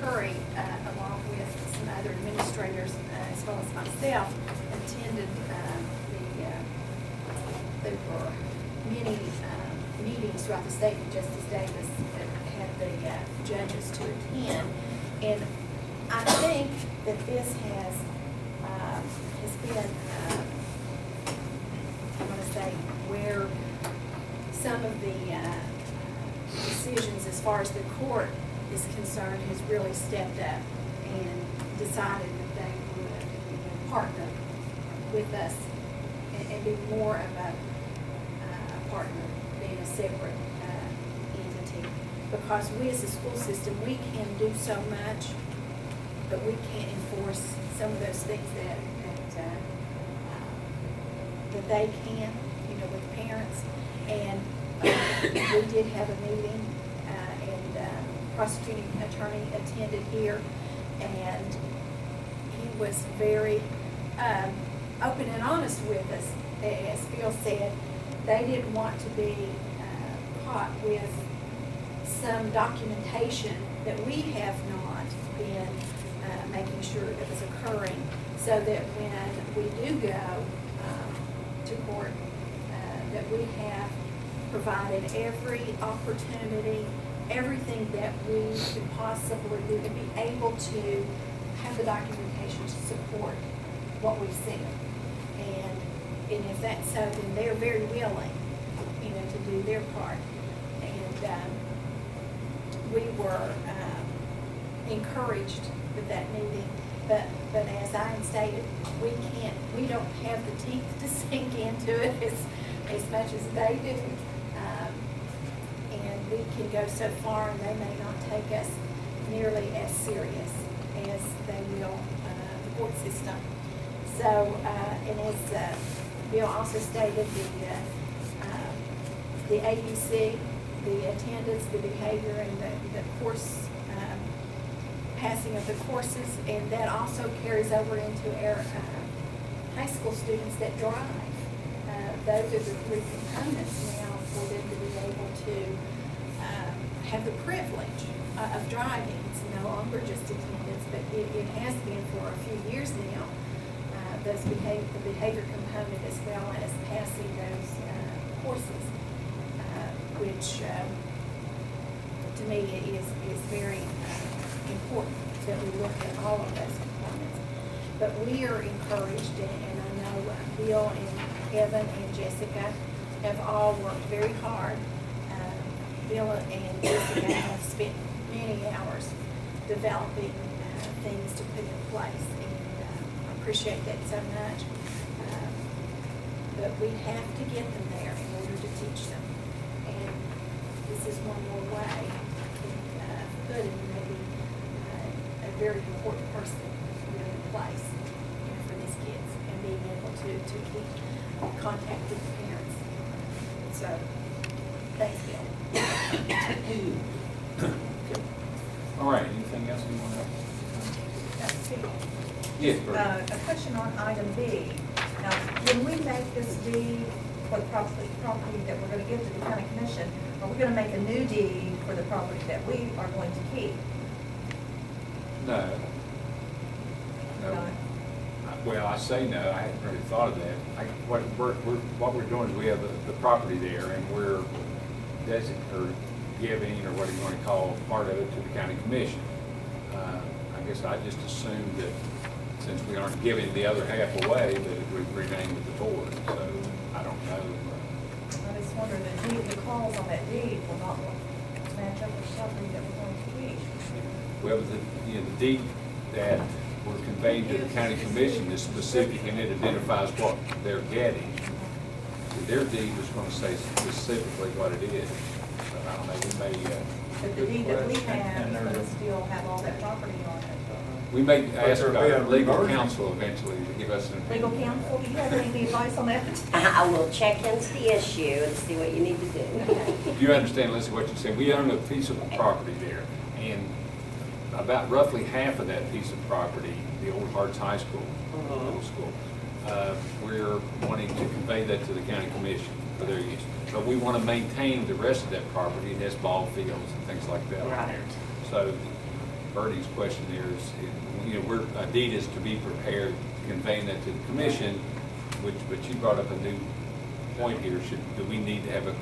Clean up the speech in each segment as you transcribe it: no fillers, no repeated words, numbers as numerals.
Curry, along with some other administrators, as well as myself, attended there were many meetings throughout the state that Justice Davis had the judges to attend. And I think that this has been, I want to say, where some of the decisions as far as the court is concerned has really stepped up and decided that they would partner with us and be more of a partner than a separate entity. Because we as a school system, we can do so much, but we can't enforce some of those things that they can, with parents. And we did have a meeting, and prosecuting attorney attended here, and he was very open and honest with us. As Phil said, they didn't want to be caught with some documentation that we have not been making sure that was occurring, so that when we do go to court, that we have provided every opportunity, everything that we could possibly do to be able to have the documentation to support what we've said. And if that's so, then they're very willing, to do their part. And we were encouraged with that meeting, but as I stated, we don't have the teeth to sink into it as much as they do. And we can go so far, and they may not take us nearly as serious as they will the court system. So, and as Bill also stated, the AUC, the attendance, the behavior, and the course, passing of the courses, and that also carries over into our high school students that drive. Those are the three components now for them to be able to have the privilege of driving. It's no longer just attendance, but it has been for a few years now. The behavior component, as well as passing those courses, which to me is very important that we look at all of those components. But we are encouraged, and I know Bill and Kevin and Jessica have all worked very hard. Bill and Jessica have spent many hours developing things to put in place, and I appreciate that so much. But we have to get them there in order to teach them. And this is one more way of putting maybe a very important person in place for these kids, and being able to keep contact with the parents. So, thanks, Bill. All right, anything else you want to add? Yes, Bert. A question on item B. Now, when we make this deed for the property that we're going to give to the county commission, are we going to make a new deed for the property that we are going to keep? No. No. Well, I say no, I hadn't really thought of that. What we're doing is we have the property there, and we're giving, or what do you want to call, part of it to the county commission. I guess I just assumed that since we aren't giving the other half away, that it would remain with the board. So I don't know. I just wonder, the clause on that deed will not match up with something that we're going to keep. Well, the deed that we're conveying to the county commission is specific, and it identifies what they're getting. Their deed was going to say specifically what it is. So I don't know, we may... But the deed that we have is going to still have all that property on it. We may ask our legal counsel eventually to give us an opinion. Legal counsel, do you have any advice on that? I will check into the issue and see what you need to do. Do you understand, Lisa, what you're saying? We own a piece of property there, and about roughly half of that piece of property, the old Harts High School, middle school, we're wanting to convey that to the county commission for their use. But we want to maintain the rest of that property. It has ball fields and things like that on there. So Bertie's question there is, you know, a deed is to be prepared, conveying that to the commission, but you brought up a new point here. Do we need to have a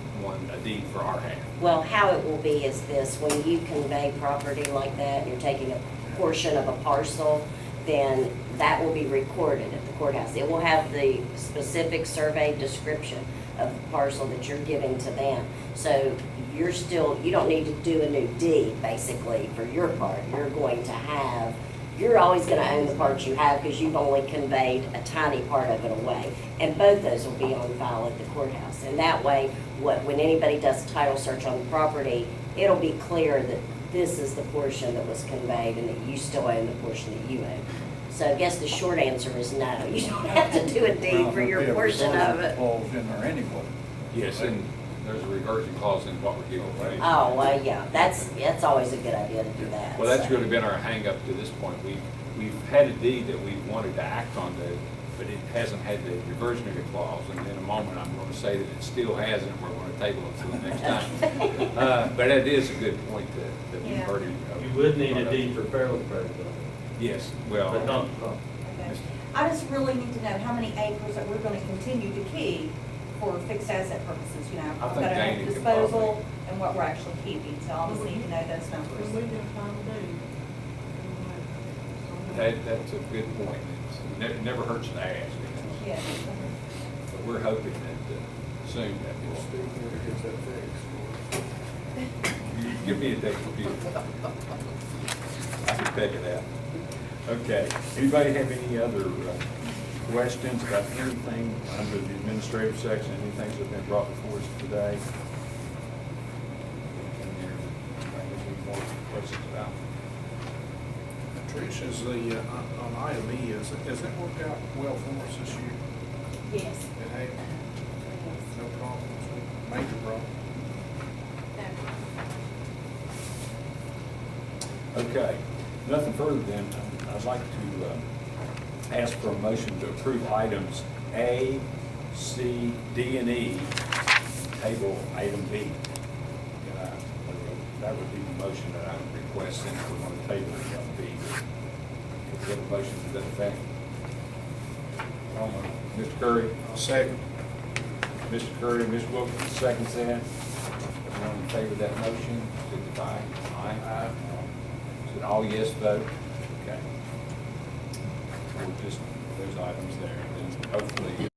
deed for our half? Well, how it will be is this, when you convey property like that, and you're taking a portion of a parcel, then that will be recorded at the courthouse. It will have the specific survey description of the parcel that you're giving to them. So you don't need to do a new deed, basically, for your part. You're always gonna own the part you have because you've only conveyed a tiny part of it away. And both those will be on file at the courthouse. And that way, when anybody does a title search on the property, it'll be clear that this is the portion that was conveyed and that you still own the portion that you own. So I guess the short answer is no, you don't have to do a deed for your portion of it. Clause in there anyway. Yes, and there's a reversion clause in what we're giving away. Oh, well, yeah, that's always a good idea to do that. Well, that's so. really been our hang-up to this point. We've had a deed that we wanted to act on, but it hasn't had the reversionary clause. And in a moment, I'm going to say that it still hasn't, and we're going to table it till the next time. But it is a good point that you've heard. You would need a deed for fairly private, Yes, well. but not, Okay. I just really need to know how many acres that we're gonna continue to keep for fixed asset purposes, you know. I think We've gotta have Danny could disposal probably- and what we're actually keeping, so I'll just need to know those numbers. That's a good point. It never hurts to ask. Yes. But we're hoping that soon that will. Give me a date for you. I can pick it out. Okay. Anybody have any other questions about anything under the administrative section, anything that's been brought before us today? Any more questions about? Trish, is on item E, has that worked out well for us this year? Yes. It has? No problems, major problems? Okay, nothing further then, I'd like to ask for a motion to approve items A, C, D, and E, table item B. That would be the motion that I would request since we're going to table item B. Could we have a motion to that effect? Mr. Curry? Second. Mr. Curry, Ms. Wilkins, seconds that. Everyone in favor of that motion, signify. Aye. Is it all yes vote? Okay. We'll just, there's items there, and then hopefully